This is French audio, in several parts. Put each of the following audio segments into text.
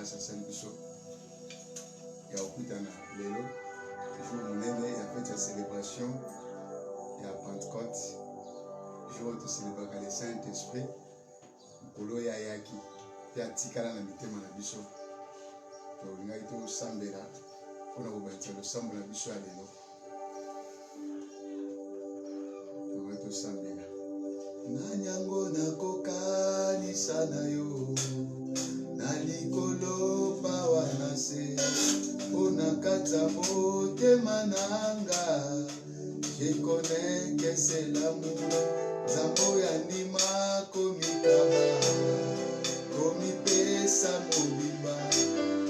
grâce à Saint-Bisso. Il y a beaucoup de l'élo. Jour où il y a fait la célébration. Il y a Pentecôte. Jour où tu célèbres le Saint-Esprit. Kolo ya yaki. Puis à Tikala na mitema na biso. To ngai to sambela. Pour nous battre le sambo na biso à l'élo. To to sambela. Nanyango nakokani sana yo. Nalikolo pawanase Onakata bote mananga Je connais que c'est l'amour Zambo ya nima komikaba Komipesa mobimba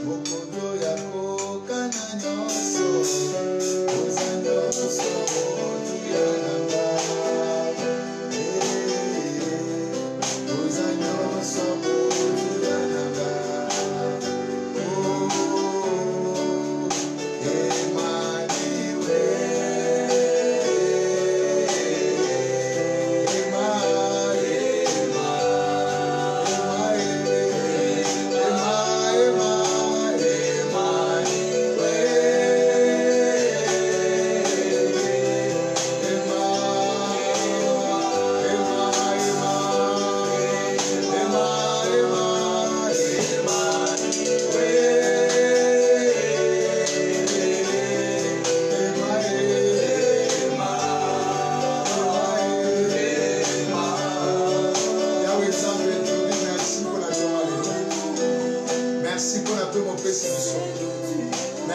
Mokondo ya koka na nyoso Oza nyoso otu ya nanga Oza nyoso otu ya nanga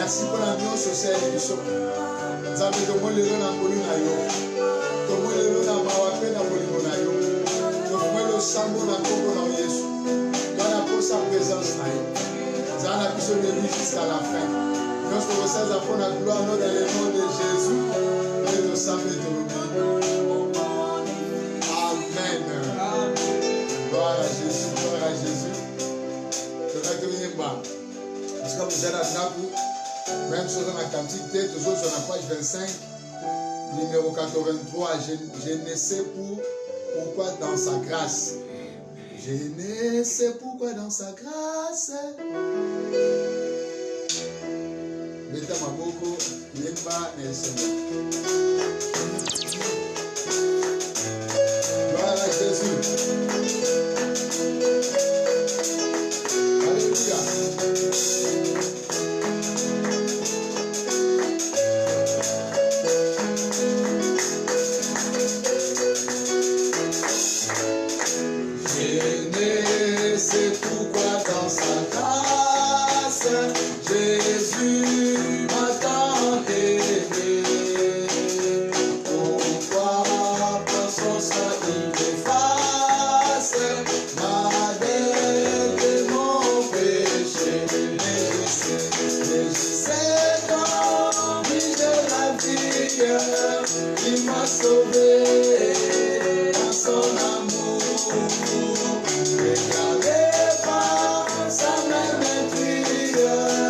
Merci pour la union sociale du sol. Nous avons demandé le nom de Nayo. Nous avons demandé le nom de Mawape na Nayo. Nous avons demandé le sambo na Congo na Yesu. Nous avons sa présence Nayo. Nous avons besoin de lui jusqu'à la fin. Nous avons besoin de la gloire dans le nom de Jésus. Et nous savons de nous. Amen. Gloire à Jésus. Gloire à Jésus. Je vais devenir bas. Parce que vous êtes à Nabu. Même chose dans la quantité, toujours sur la page 25, numéro 83, je ne sais pourquoi dans sa grâce. Je ne sais pourquoi dans sa grâce. Beta Maboko, Lemba Nelson. Gloire à Jésus. Alléluia. Il m'a sauvé dans son amour. Regardez pas sa main meurtrière.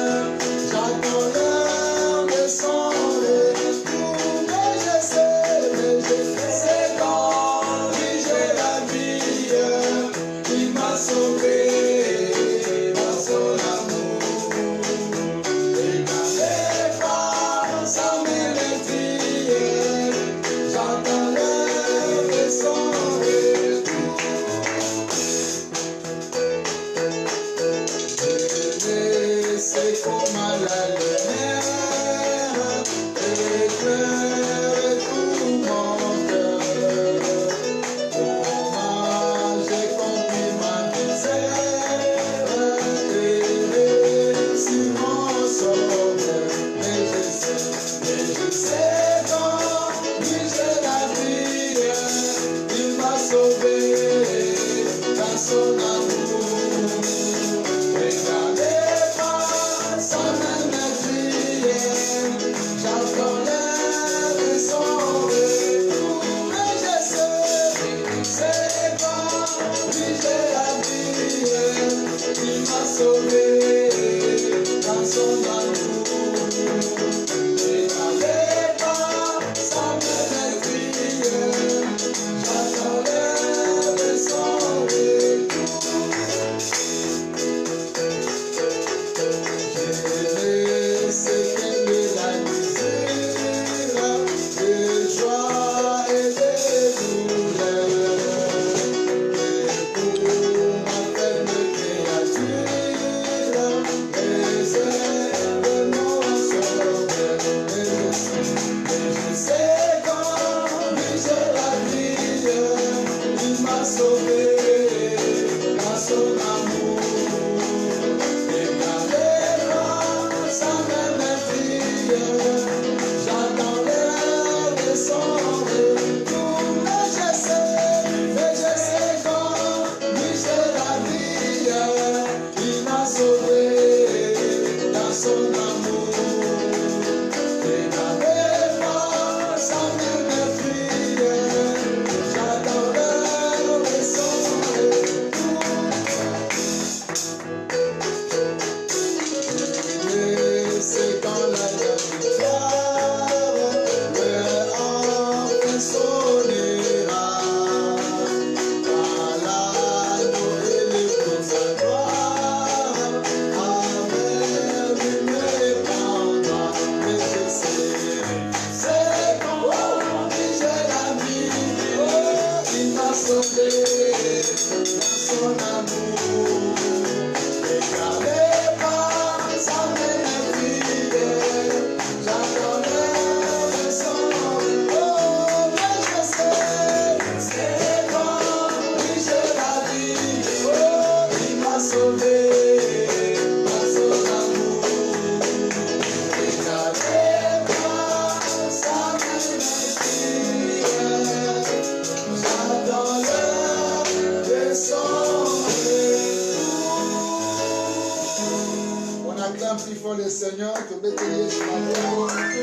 Acclame plus fort le Seigneur. Tu peux te lier sur ma boîte. Tu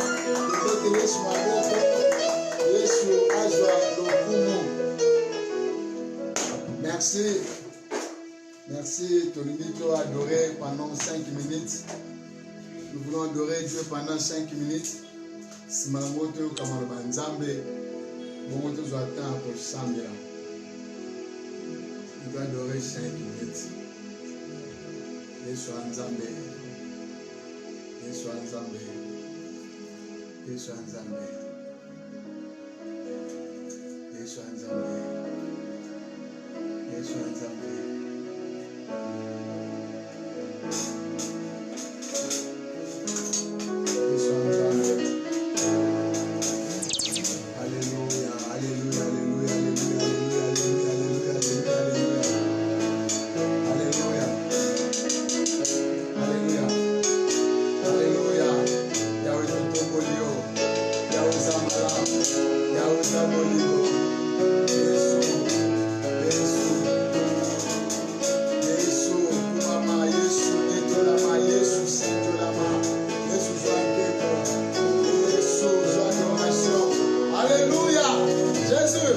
peux te lier sur ma boîte. Yesu Azwa Lokumu. Merci. Merci. Tolingi, tu as adoré pendant 5 minutes. Nous voulons adorer Dieu pendant 5 minutes. Si ma moto comme le Banzambe, mon moto doit attendre pour Sambia. Tu dois adorer 5 minutes. Yesu Nzambe. Yesu Nzambe. Yesu Nzambe. Yesu Nzambe. Yesu Nzambe. Yesu Nzambe. Alléluia, alléluia, alléluia, alléluia, alléluia, alléluia, alléluia, alléluia. Alléluia. Alléluia. Yahweh Tobolio. Yahweh Zamala. Yahweh Zabolio. Yesu. Yesu. Yesu. Kumama. Yesu. Nitolama. Yesu. Sintolama. Yesu. Joaquebo. Yesu. Joadoration. Alléluia. Jésus.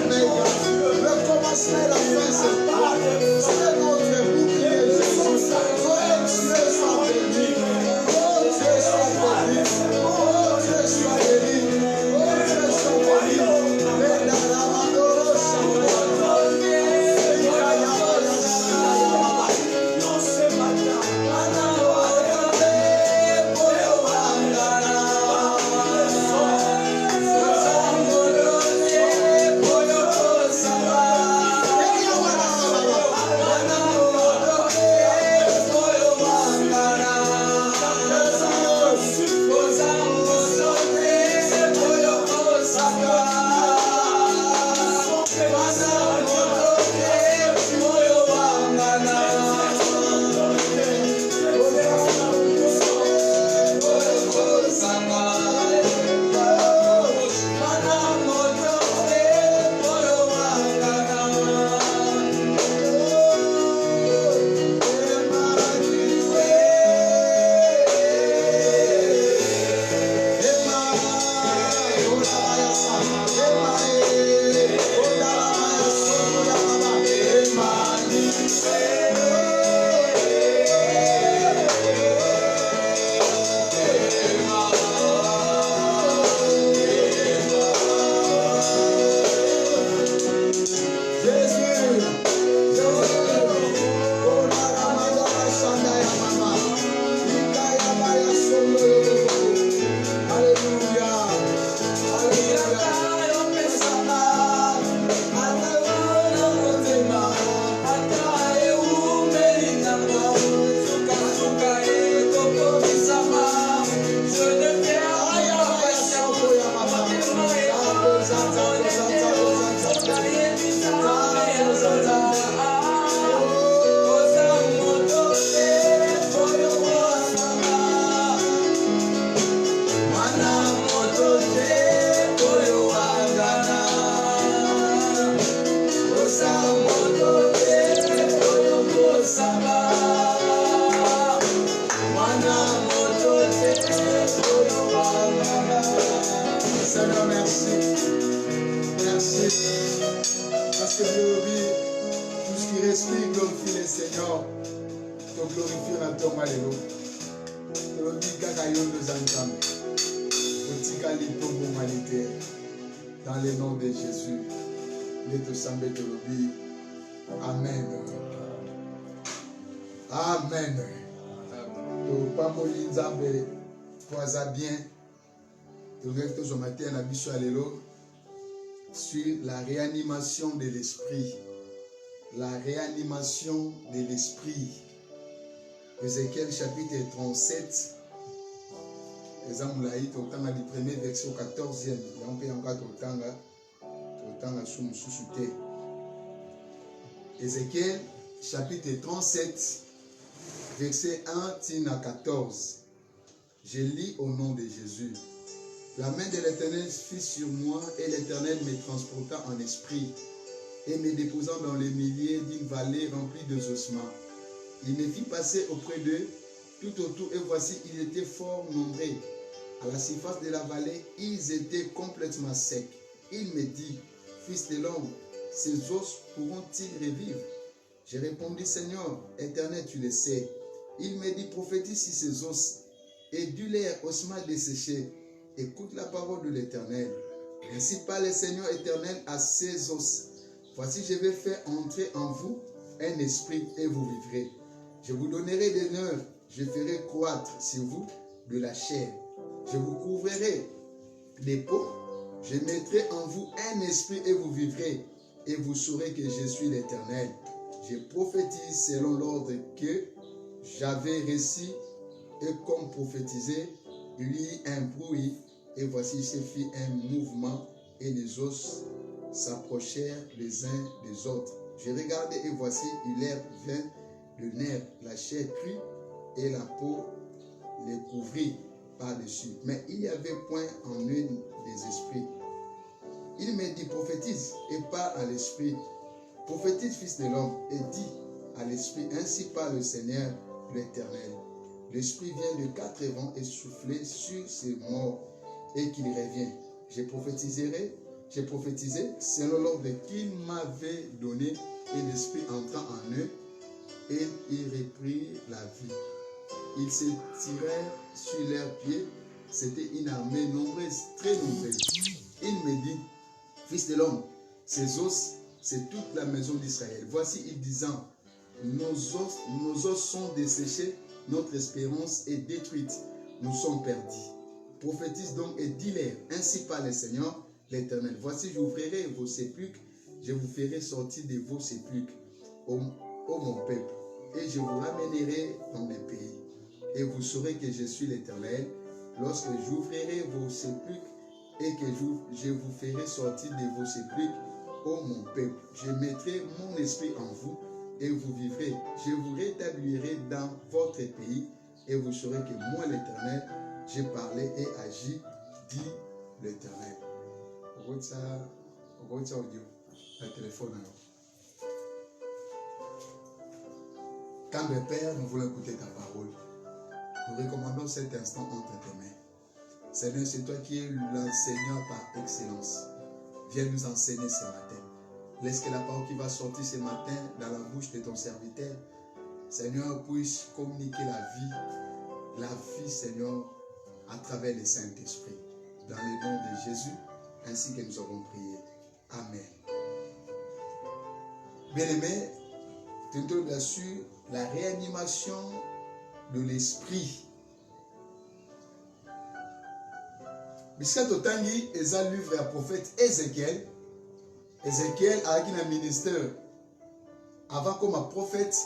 Make c'est la fin, c'est pas. C'est notre bouclier, Jésus. Oh, Dieu soit béni. Oh, Dieu soit béni. Oh, Dieu soit béni. Oh, Dieu soit béni. Mais la ramadoro, Seigneur, merci. Merci. Parce que Dieu dit, tout ce qui respire glorifie le Seigneur. Te glorifie dans ton malheur. Te dis kakayon de Zanzambe. Otikali tombo malite. Dans le nom de Jésus. Ne te semble te l'oubli. Amen. Amen. To pamoli Nzambe poisa bien. Sur la réanimation de l'esprit. La réanimation de l'esprit. Ézéchiel chapitre 37. Exemple, là, il y a le premier verset au 14e. Il y a encore Ézéchiel chapitre 37, verset 1 à 14. Je lis au nom de Jésus. La main de l'Éternel fut sur moi et l'Éternel me transporta en esprit et me déposant dans le milieu d'une vallée remplie de ossements. Il me fit passer auprès d'eux tout autour et voici, ils étaient fort nombreux. À la surface de la vallée, ils étaient complètement secs. Il me dit, fils de l'homme, ces os pourront-ils revivre? J'ai répondu, Seigneur, Éternel, tu le sais. Il me dit, prophétise sur ces os et dis-leur ossements desséchés. Écoute la parole de l'Éternel. Ainsi parle le Seigneur éternel à ces os. Voici, je vais faire entrer en vous un esprit et vous vivrez. Je vous donnerai des nerfs, je ferai croître sur vous de la chair. Je vous couvrirai des peaux, je mettrai en vous un esprit et vous vivrez. Et vous saurez que je suis l'Éternel. Je prophétise selon l'ordre que j'avais reçu et comme prophétisé, il y eut un bruit et voici se fit un mouvement et les os s'approchèrent les uns des autres. Je regardai et voici il leur vint le nerf, la chair crue et la peau les couvrit par-dessus. Mais il n'y avait point en eux des esprits. Il me dit, prophétise et parle à l'esprit. Prophétise, fils de l'homme, et dis à l'esprit, ainsi parle le Seigneur l'Éternel. L'esprit vient de 4 vents et souffler sur ces morts et qu'il revient. Je prophétiserai, j'ai prophétisé selon l'ordre qu'il m'avait donné, et l'esprit entrant en eux, et ils reprirent la vie. Ils se tirèrent sur leurs pieds. C'était une armée nombreuse, très nombreuse. Il me dit, fils de l'homme, ces os, c'est toute la maison d'Israël. Voici, ils disant, nos os sont desséchés, notre espérance est détruite, nous sommes perdus. Prophétise donc et dis-leur, ainsi parle le Seigneur, l'Éternel. Voici, j'ouvrirai vos sépulcres, je vous ferai sortir de vos sépulcres, ô mon peuple, et je vous ramènerai dans les pays. Et vous saurez que je suis l'Éternel, lorsque j'ouvrirai vos sépulcres et que je vous ferai sortir de vos sépulcres, ô mon peuple. Je mettrai mon esprit en vous et vous vivrez. Je vous rétablirai dans votre pays et vous saurez que moi, l'Éternel, j'ai parlé et agi, dit l'Éternel. Audio, le téléphone. Quand le Père, nous voulons écouter ta parole. Nous recommandons cet instant entre tes mains. Seigneur, c'est toi qui es l'enseignant par excellence. Viens nous enseigner ce matin. Laisse que la parole qui va sortir ce matin dans la bouche de ton serviteur, Seigneur, puisse communiquer la vie, Seigneur, à travers le Saint-Esprit. Dans le nom de Jésus, ainsi que nous avons prié. Amen. Bien-aimés, tantôt bien sûr, la réanimation de l'esprit. Biscat Otangi est un livre à prophète Ézéchiel. Ézéchiel a un ministère avant comme un prophète,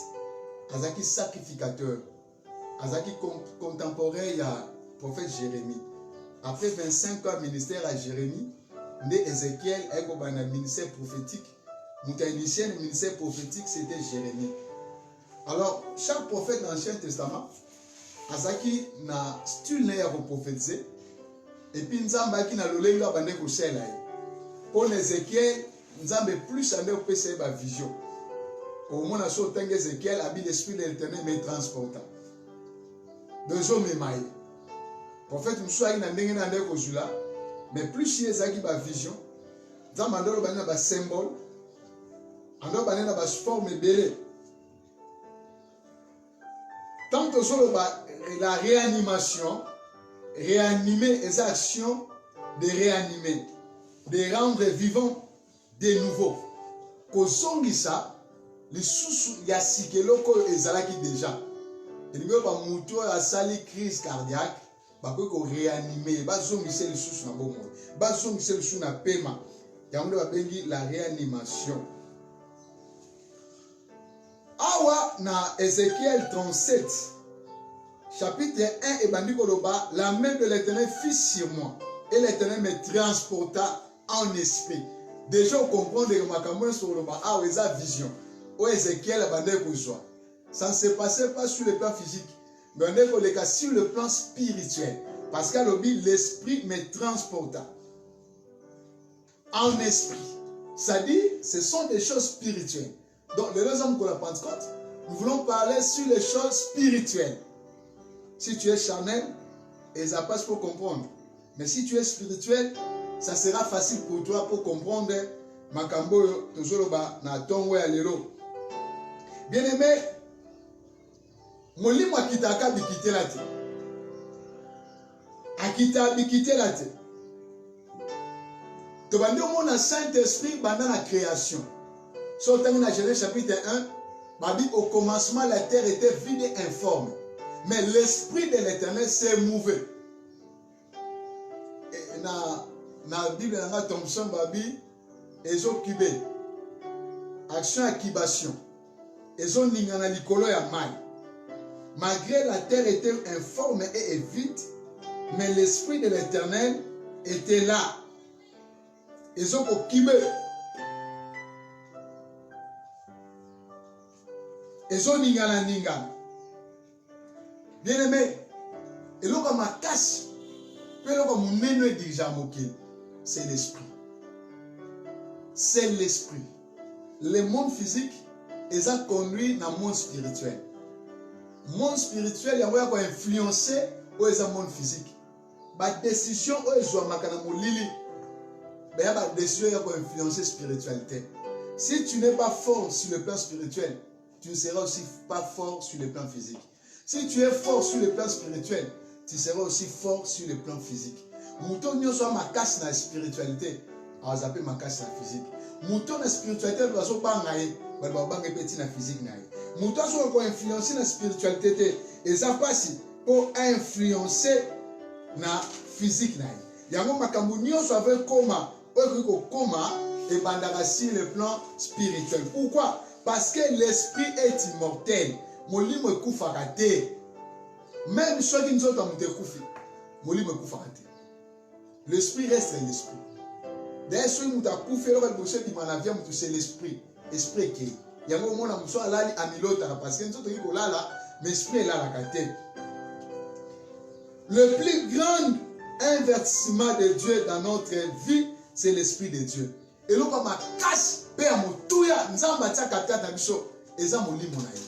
un sacrificateur, un contemporain à prophète Jérémie. Après 25 ans ministère à Jérémie, Ézéchiel a un ministère prophétique. Mon initié le ministère prophétique, c'était Jérémie. Alors, chaque prophète dans l'Ancien Testament, Azaki na style ya prophétiser et puis nzamba qui na lolenga bande ko sela. Pour Ézéchiel, nzambe plus ande ko pesa ba vision. Au moins na so tenge Ézéchiel abi l'esprit de l'Éternel me transporta. Bezo me mai. Prophète Moussa na ndenge na ndeko zula, mais plus si ezaki ba vision, nzamba ndolo bana ba symbole, ando bana na ba forme belé. Tant que sur la réanimation, réanimer les actions de réanimer, de rendre vivant de nouveau. Kozongisa, les sous ya sikeloko ezalaki déjà. Et nous avons mouto à sali crise cardiaque, bah ko réanimer, bah zongisa les sous na bomo, bah zongisa les sous na paiement. Yango ba bengi la réanimation. Awa na Ézéchiel 37, chapitre 1 et bandi koloba, la main de l'Éternel fit sur moi et l'Éternel me transporta en esprit. Déjà on comprend que makambo sur le bas awa eza vision. O Ézéchiel bandi kozwa. Ça ne se passait pas sur le plan physique, mais on est sur le plan spirituel, parce qu'à l'objet l'esprit me transporta en esprit. Ça dit, ce sont des choses spirituelles. Donc, le deuxième pour la Pentecôte, nous voulons parler sur les choses spirituelles. Si tu es charnel, et ça passe pour comprendre. Mais si tu es spirituel, ça sera facile pour toi pour comprendre. Makambo tozoloba na tongo ya lelo. Bien aimé, molimo akitaka bikite la te. Akita bikite la te. Tobandi omona Saint-Esprit pendant la création. Sur le terme de Genèse chapitre 1, Babi, au commencement, la terre était vide et informe. Mais l'esprit de l'Éternel s'est mouvé. Et dans la Bible, dans la Thompson, Babi, Ezo Kibé, action activation. Ezo Ningana Likolo ya Mai. Malgré la terre était informe et vide, mais l'esprit de l'Éternel était là. Ezo Kibé. Ezo ningana ningana. Bien aimé, eloko makasi, eloko munene et déjà moqué, c'est l'esprit. C'est l'esprit. Le monde physique est conduit dans le monde spirituel. Le monde spirituel, il y a influencé dans le monde physique. La décision est makana molili. il y a des décisions pour influencer la spiritualité. Si tu n'es pas fort sur le plan spirituel, tu ne seras aussi pas fort sur le plan physique. Si tu es fort sur le plan spirituel, tu seras aussi fort sur le plan physique. Mouton n'y soit ma casse dans la spiritualité, alors j'appelle ma casse dans la physique. Mouton dans la spiritualité, il va se pas naïe, il va pas petit dans la physique naïe. Mouton soit encore influencé dans la spiritualité, et ça passe pour influencer dans la physique naïe. Il y a un makambo nyonso avec coma, coma et bandara sur le plan spirituel. Pourquoi? Parce que l'esprit est immortel. Molimo ekufakate. Même ceux qui nous ont amouté koufi, molimo ekufakate. L'esprit reste l'esprit. D'ailleurs, ceux qui nous ont koufi, alors que ceux qui m'en avaient, c'est l'esprit. Esprit qui. Il y a un moment où nous allons à Milota parce que nous sommes là, mais l'esprit est là la kate. Le plus grand investissement de Dieu dans notre vie, c'est l'esprit de Dieu. Et l'on va ma casse, père motouya, nzamba kata na biso, eza molimo na yo.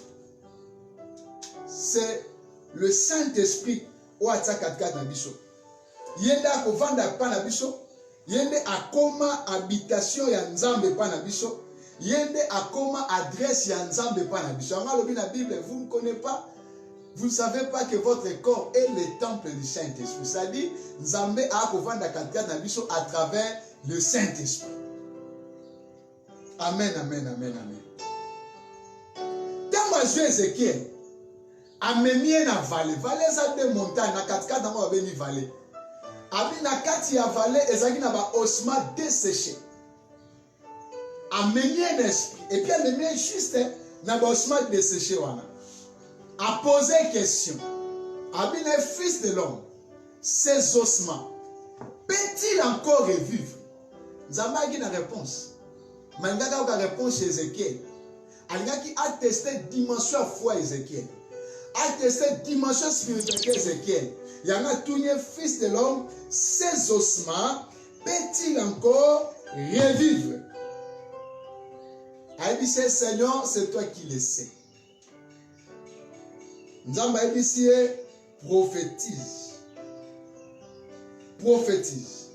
C'est le Saint-Esprit ou atakata na biso. Yenda ko vanda pa na biso, yende akoma habitation ya nzambe pa na biso, yende akoma adresse ya nzambe pa na biso. Anga lobi na Bible, vous ne connaissez pas. Vous ne savez pas que votre corps est le temple du Saint-Esprit. C'est-à-dire, Nzambe a kovanda katika na biso à travers le Saint-Esprit. Amen, amen, amen, amen. Dans ma jeu Ézéchiel, amemie na vallée. Vallée ça des montagnes, na katika na mo abeni vallée. Abi na kati ya vallée, ezaki na ba ossements desséchés. Amemie un esprit. Et puis amemie juste na ba ossements desséchés wana. A posé question. Abine, fils de l'homme, ces ossements, peut-il encore revivre? Nzamba a une réponse. Mangaka a une réponse chez Ézéchiel. Alga qui a testé dimension à foi Ézéchiel. A testé dimension spirituelle Ézéchiel. Il y en a tout un fils de l'homme, ces ossements, peut-il encore revivre? A dit, Seigneur, c'est toi qui le sais. Nzamba ici prophétise. Prophétise.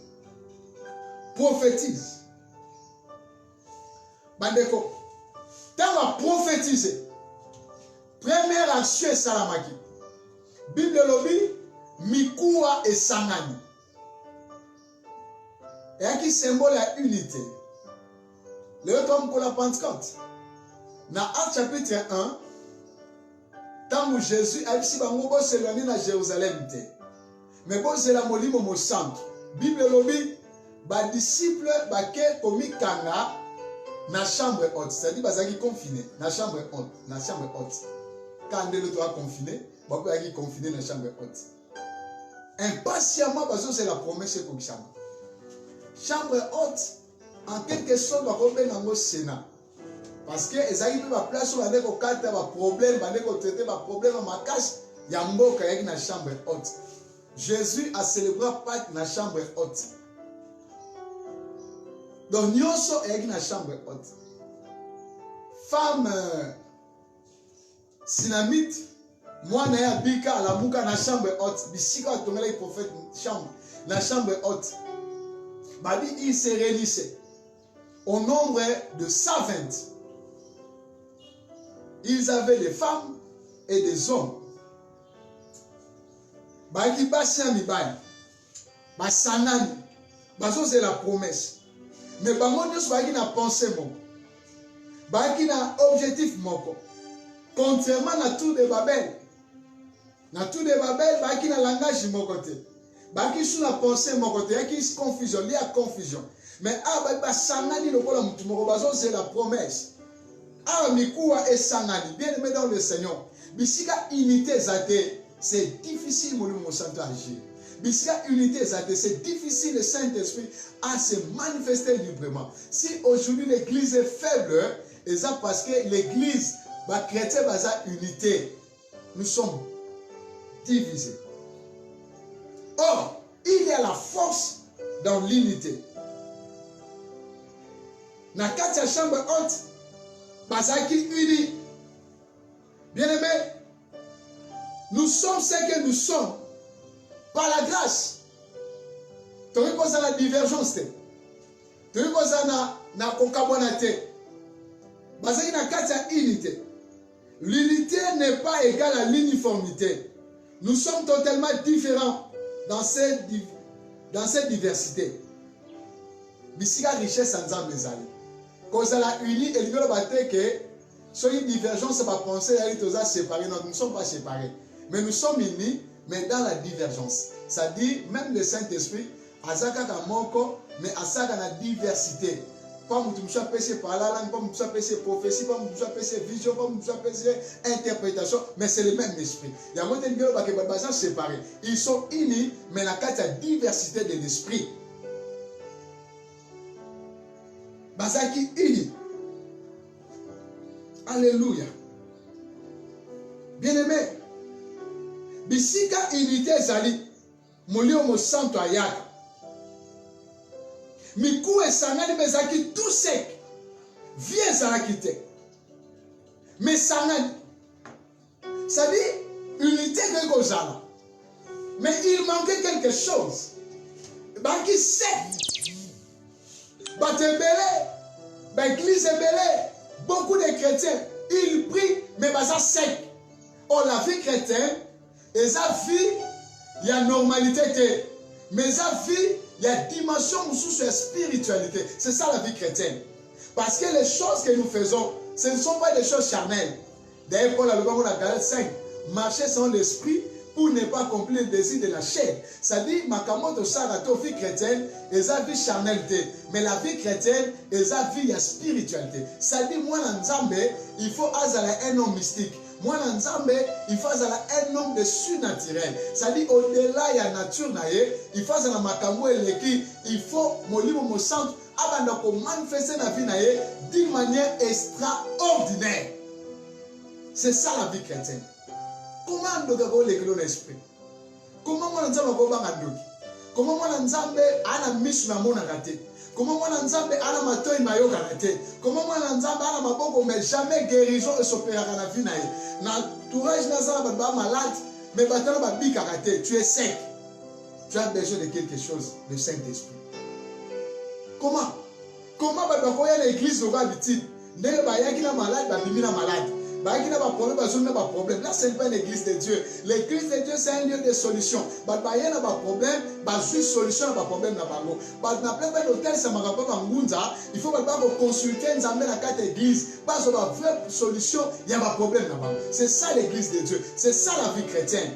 Prophétise. Bandeko, dans la prophétise, première action est salamaki. Bible lobi, mikuwa et sangani. Et qui symbole la unité. Le comme pour la Pentecôte. Dans Actes chapitre 1, tant Jésus a dit que s'éloigner dans Jérusalem. Mais bon, c'est la molimo mo centre. Bible lobi, ba disciple ba ke komi kanga na chambre haute. C'est-à-dire bazaki confiné na chambre haute, na chambre haute. Quand le doit confiné, ba ko yaki confiné na chambre haute. Impatiemment parce que c'est la promesse pour chambre. Chambre haute en quelque sorte ba ko ben ngo Sénat. Parce que les amis peuvent place où on a des problèmes, on a traité des problèmes à cache, il y a un mot qui est dans la chambre haute. Jésus a célébré Pâques dans la chambre haute. Donc, nous sommes dans la chambre haute. Femme synamite, moi, je suis bika la mouka dans la chambre haute. Bisika a tombé le prophète chambre, dans la chambre haute. Badi, il se réunissait au nombre de 120. Ils avaient des femmes et des hommes. Baki basya mibali. Basanani. Baso c'est la promesse. Mais bango nyos baki na pensée moko. Baki na objectif moko. Contrairement na tout de Babel. Na tout de Babel baki na langage moko te. Baki sous la pensée moko te. Yaki confusion, il y a confusion. Mais baki basanani lokola mutu moko baso c'est la promesse. Ah, mikuwa et sangani, bien aimé dans le Seigneur. Bisika unité zate, c'est difficile pour nous sentir agir. Bisika unité zate, c'est difficile le Saint-Esprit à se manifester librement. Si aujourd'hui l'église est faible, c'est parce que l'église, bah chrétien, bah ça unité. Nous sommes divisés. Or, il y a la force dans l'unité. Dans la chambre haute, Bazaki uni. Bien aimé, nous sommes ce que nous sommes par la grâce. Tu vois quoi, c'est la divergence. toyi kozana na kokabwana te bazaki na kati ya unité. L'unité n'est pas égale à l'uniformité. Nous sommes totalement différents dans cette diversité. Bisika richesse ensemble ezali. Kozala uni et libéro bate que sur une divergence va penser à être séparés. Non, nous ne sommes pas séparés, mais nous sommes unis, mais dans la divergence. Ça dit même le Saint-Esprit azaka kamoko, mais azaka na diversité. Pas mu tumsha pese par la langue, pas mu tumsha pese prophétie, pas mu tumsha pese vision, pas mu tumsha pese interprétation, mais c'est le même esprit. Il y a un monté libéro bake bazan séparés. Ils sont unis, mais la carte a diversité de l'esprit. Bazaki uni. Alléluia. Bien-aimé, bisika unité zali, molio mo santo ayaka. Mikou esangani bezaki tout sec. Vie ezalaki te. Mais sangani. Ça dit, unité que kozala. Mais il manquait quelque chose. Baki sec. Batebele, l'église est belée. Beaucoup de chrétiens, ils prient, mais ça sec. Oh, la vie chrétienne, et sa vie, il y a normalité. Mais sa vie, il y a dimension sous la spiritualité. C'est ça la vie chrétienne. Parce que les choses que nous faisons, ce ne sont pas des choses charnelles. D'ailleurs, Paul a le dans Galates 5, marcher sans l'esprit pour ne pas accomplir le désir de la chair. Ça dit, Makamoto Sarato, vie chrétienne, et sa vie charnalité. Mais la vie chrétienne, et sa vie, il y a spiritualité. Ça dit, moi, dans Nzambe, il faut azala un homme mystique. Moi, dans Nzambe, il faut azala un homme de surnaturel. Ça dit, au-delà, il y a nature, il faut azala Makamo et l'équipe, il faut molimo mo centre, avant de manifester la vie d'une manière extraordinaire. C'est ça la vie chrétienne. Comment nous avons l'éclat l'esprit? Comment nous avons bangandoki? Comment nous avons ana misu na mona raté? Comment nous avons ana matoi mayoka raté? Comment nous avons ana maboko mais jamais guérison et s'opérera na vie nae. Na tourage na zala ba malade mais batana ba bika raté. Tu es sec. Tu as besoin de quelque chose, le Saint-Esprit. Comment? Comment ba koya l'église au habitude? Ndenge ba yaki na malade ba bimi na malade. Là, ce n'est pas l'église de Dieu. L'église de Dieu, c'est un lieu de solution. Il y a un problème, il y a une solution, il y a un problème. Il faut consulter la carte d'église. Il y a une vraie solution, il y a un problème. C'est ça l'église de Dieu. C'est ça la vie chrétienne.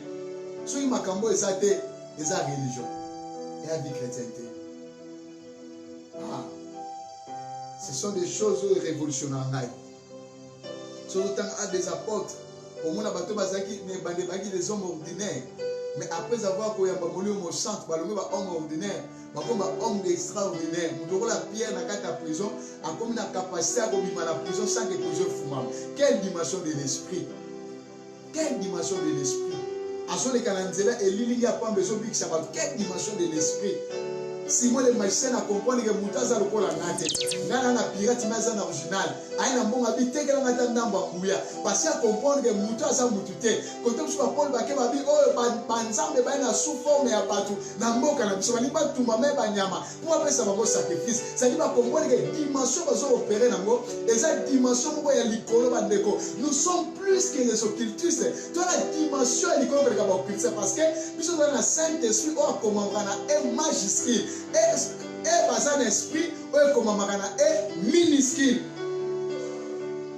Ce qui est la religion. Et la vie chrétienne. Ce sont des choses révolutionnaires. Sur le temps des apôtres, au moins des hommes ordinaires. Mais après avoir connu au centre, homme ordinaire, homme extraordinaire. Nous la pierre dans la prison, a comme la capacité à vivre la prison sans que prison fumable. Quelle dimension de l'esprit? Quelle dimension de l'esprit? Quelle dimension de l'esprit? Si moi les magiciens à comprendre que Moutaza le col à Nate, Nana na pirate maza na original, aïna bon habité que la matanda mbouya, parce qu'à comprendre que Moutaza moutute, quand on soit Paul Baké babi, oh banzam de baina sous forme et abatou, namboka na biso bani ba tumba me banyama, pour après ça va avoir sacrifice, ça dit pas comprendre que dimension va opérer nango, et cette dimension moi ya likolo bandeko, nous sommes plus que les occultistes, toi la dimension ya likolo que les occultistes, parce que puisque dans la Saint-Esprit, oh comment on a un magistrat. Et bazan esprit, ou comme magana est minuscule.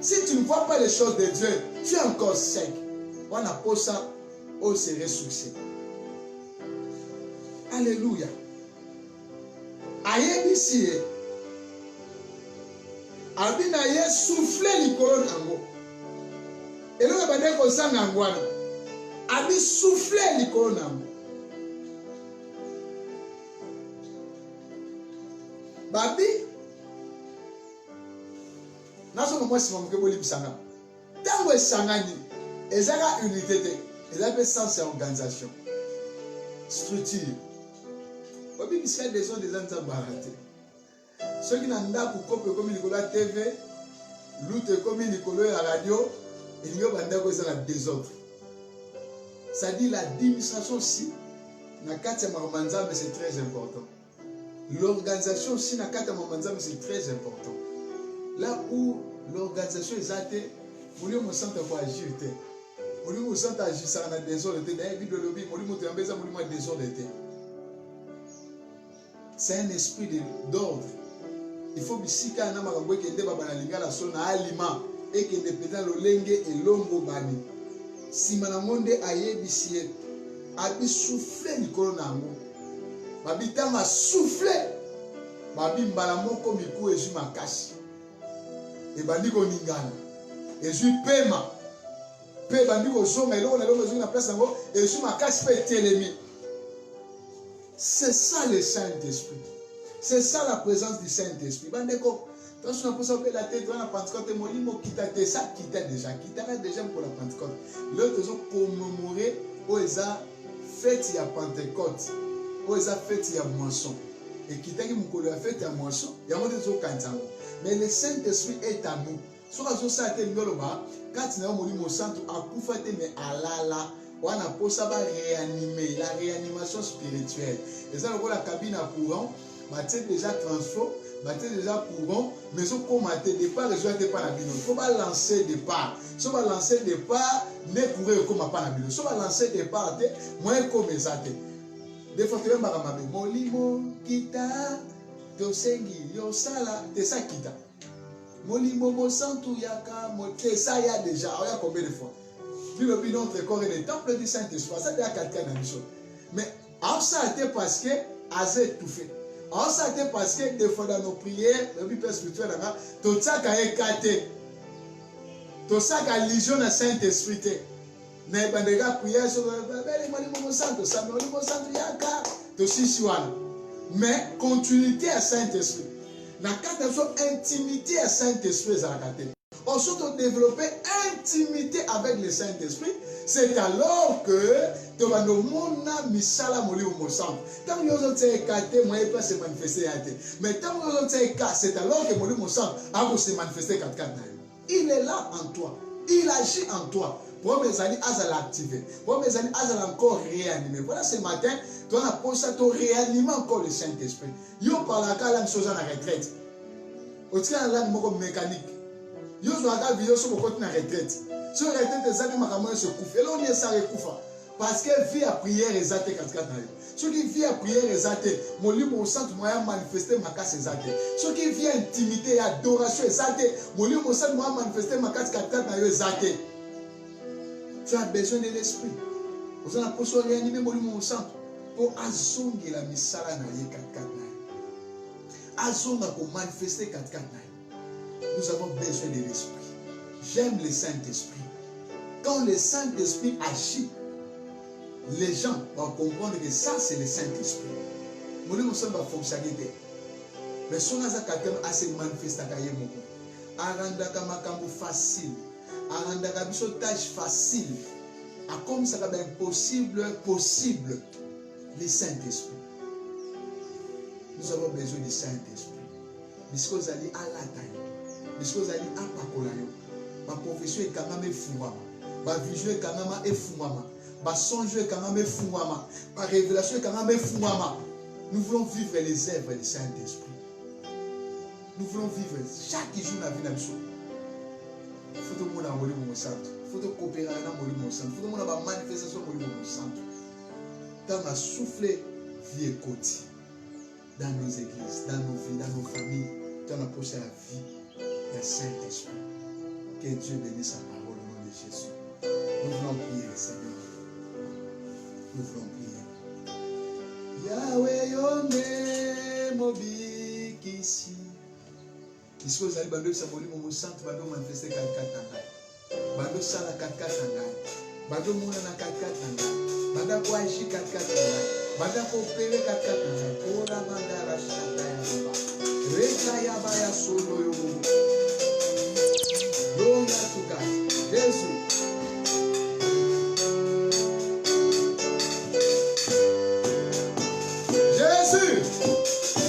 Si tu ne vois pas les choses de Dieu, tu es encore sec. On a pas ça, on serait succès. Alléluia. Aïe ici. Abina yé souffler l'icône nango. Et là, on va dire qu'on s'en angoisse. Abi souffler l'icône nango. Babi, naso mo mwasi mo keboli bisanga. Tango esangani, ezaka unité te, ezaka sens et organisation. Structure. Babi bisika des gens des ans baraté. Ceux qui n'ont pas pour copie comme Nicolas TV, l'autre comme Nicolas à la radio, il y a banda ko ça la désordre. Ça dit la démonstration si na 4e Manzambe c'est très important. L'organisation aussi, c'est très important. Là où l'organisation est atteinte, vous voulez me sentir pour agir. Vous voulez me sentir agir ça dans des désordre. C'est un esprit d'ordre. Il faut que si quand on a un aliment et que des pétales au lengue et l'ombre bani. Si manamonde aye bisie, abi souffler nikolo nango. Babi tama souffler. Babi mbalamoko miku ezu makasi. Et bandi ko ningana. Ezu pema. Pe bandi ko zonga eloko na eloko ezu na place nango ezu makasi pe telemi. C'est ça le Saint-Esprit. C'est ça la présence du Saint-Esprit. Bandeko, quand on a posé la tête dans la Pentecôte, molimo kita ça kita déjà pour la Pentecôte. L'autre ils ont commémoré où ils a fête ya Pentecôte, où ils a fête ya moisson. Et kita qui mukolo la fête ya moisson, ya mo des okanzango. Mais le Saint-Esprit est à nous. Sur la ça te ngoloba, quand tu as molimo santo akufa te mais alala. On a pour ça réanimer la réanimation spirituelle. Et ça, la cabine à courant, c'est déjà transfo, c'est déjà courant, mais ce qu'on a des départ, je ne pas la bino. Il faut pas lancer des pas. Si on va lancer des pas, ne courir comme pas la bino. Si on va lancer des pas, moins comme ça. Des fois, tu vas me molimo kita, tosengi yo sala, te ça kita. Molimo mo santu yaka, mo te ça ya déjà. On a combien de fois? Notre corps est le temple du Saint-Esprit. Ça, c'est quelqu'un dans le mais ça a été parce que Azé tout fait. Ça a été parce que des fois dans nos prières, le but spirituel, tout ça a écarté. Tout ça a légion dans le Saint-Esprit. Mais quand les gars prient sur mais continuité à Saint-Esprit. La carte intimité à Saint-Esprit. On se développer intimité avec le Saint-Esprit, c'est alors que tu vas nous montrer misala moli au centre. Tant que nous avons écarté, moi pas se manifester. Mais tant que nous avons écarté, c'est alors que moli au centre a se manifester 4. Il est là en toi, il agit en toi. Pour mes amis, à l'activer. Pour mes amis, à encore réanimer. Voilà ce matin, tu as posé ton réanimer encore le Saint-Esprit. Yo par la cas, la chose en retraite. Au tient là, mécanique. Yo zoaga vidéo sur mon côté na retraite. Sur retraite des années makamon se coupe. Et là on y est ça recoufa. Parce que vie à prière exate 4 na yo. Ceux qui vit à prière exate, mon libre au centre moyen manifester ma casse exate. Ceux qui vit intimité et adoration exate, mon libre au centre moyen manifester ma casse 4 na yo exate. Tu as besoin de l'esprit. Vous en avez pour réanimer mon libre au centre pour azongi la misala na ye 4 na yo. Azonga pour manifester 4 na yo. Nous avons besoin de l'Esprit. J'aime le Saint-Esprit. Quand le Saint-Esprit agit, les gens vont comprendre que ça, c'est le Saint-Esprit. Mon Dieu, nous sommes en fonctionnalité. Mais si on a quelqu'un à se manifester, arandaka makambo facile, arandaka biso tâche facile, à comme ça va impossible, possible, le Saint-Esprit. Nous avons besoin du Saint-Esprit. Parce que vous allez à la taille. Parce que vous allez à Pakolayo. Ma profession est quand même fouama. Ma vision est quand même fouama. Ma songe est quand même fouama. Ma révélation est quand même fouama. Nous voulons vivre les œuvres du Saint-Esprit. Nous voulons vivre chaque jour la vie d'Amso. Il faut que nous avons mon centre. Il faut que nous coopérions avec mon centre. Il faut que nous avons manifestation avec mon centre. Dans ma soufflé vie et côté. Dans nos églises, dans nos vies, dans nos familles. Dans la prochaine vie. Le Saint-Esprit. Que Dieu bénisse sa parole au nom de Jésus. Nous voulons prier, Seigneur. Nous voulons prier. Yahweh Yonde Mobikisi. Puisque vous allez bando saboli mon centre bando manifester 4 ngai. Bando sala 4 ngai. Bando mona na 4 ngai. Bando ko aji 4 ngai. Bando ko opérer 4 ngai. Ora mandara shata ya baba. Reka ya baya solo yo. Glory to God. Jésus. Jésus.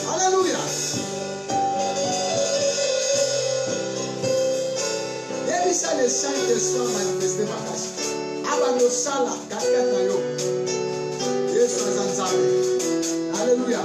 Alléluia. Et ça le Saint-Esprit manifesté ma casse. Abano sala kakata yo. Jésus azanzabe. Alléluia.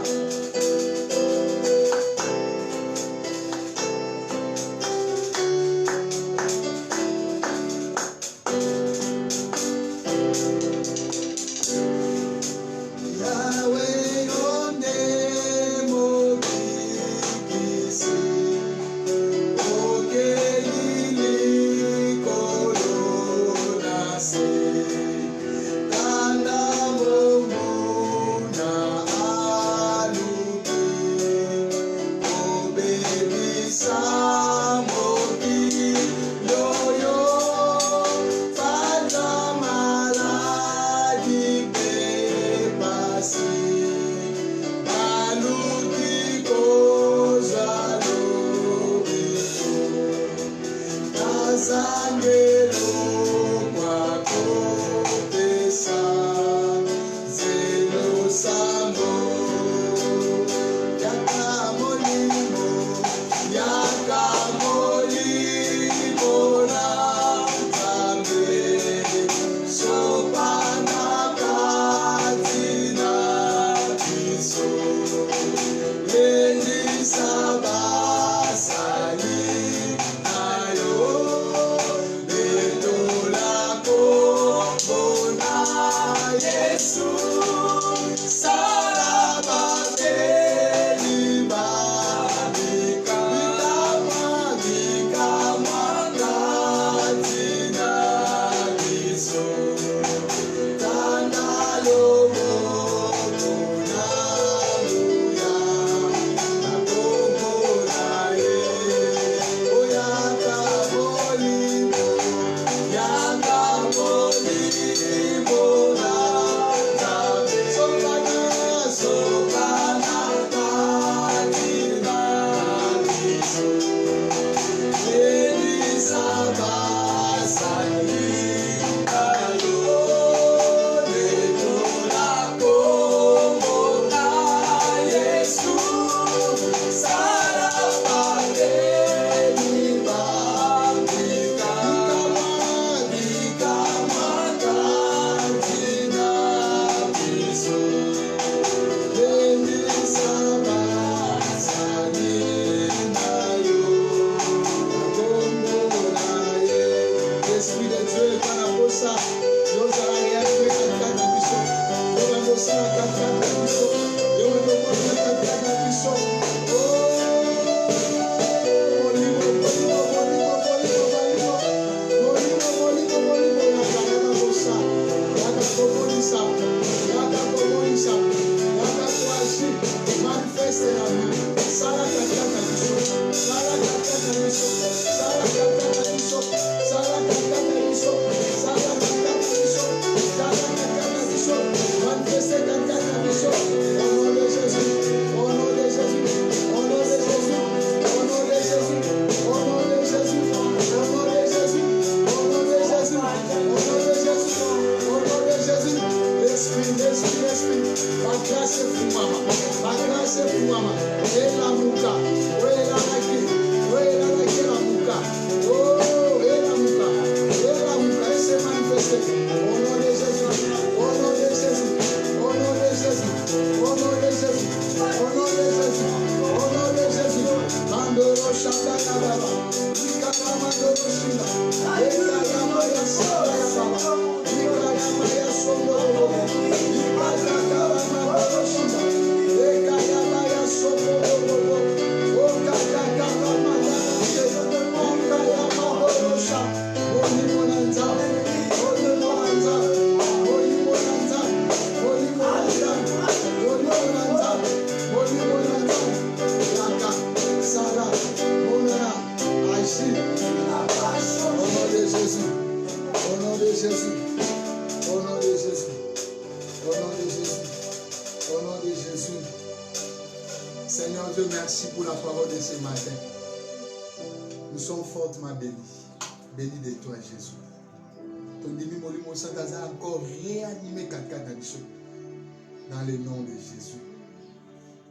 Dans le nom de Jésus.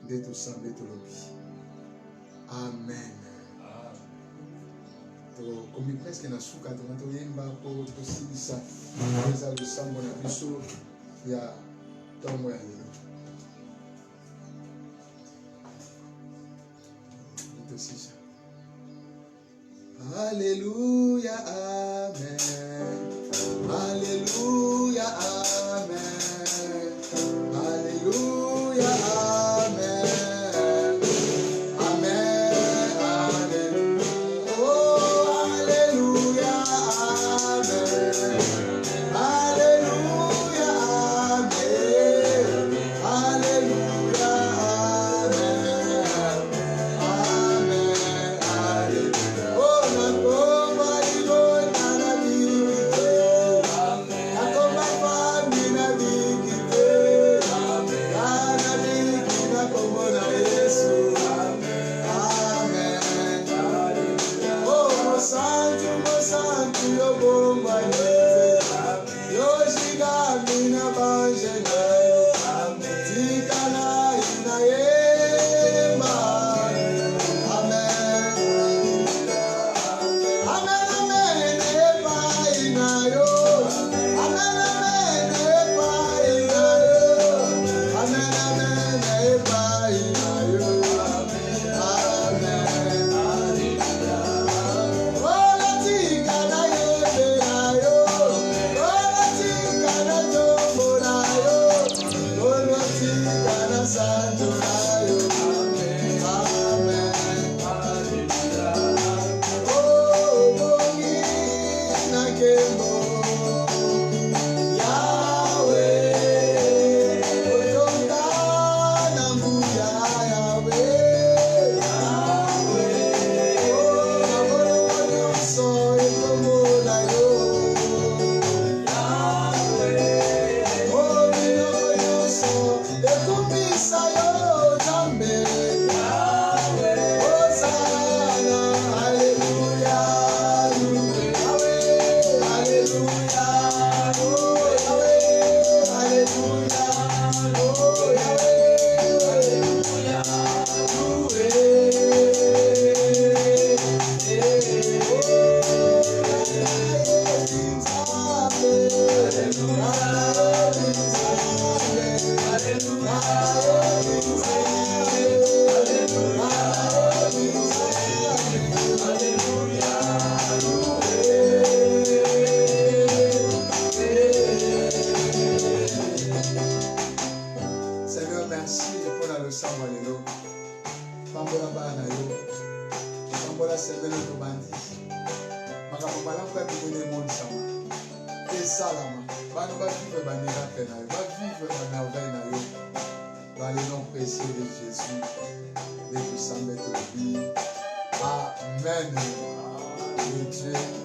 De tout ça, de tout l'objet. Amen. Comme presque na suka tunatoyemba po tosibisa kuweza lusambo na biso ya tomo ya lelo. Tosisha. Alléluia, amen. Alléluia, amen. Alléluia, amen. Amen, alléluia. Oh, alléluia, amen. Alléluia, amen. Alléluia, amen. Amen, alléluia. Oh, la tomba, il Dans le nom précieux de Jésus, de tout ça mettre vie. Amen. Que Dieu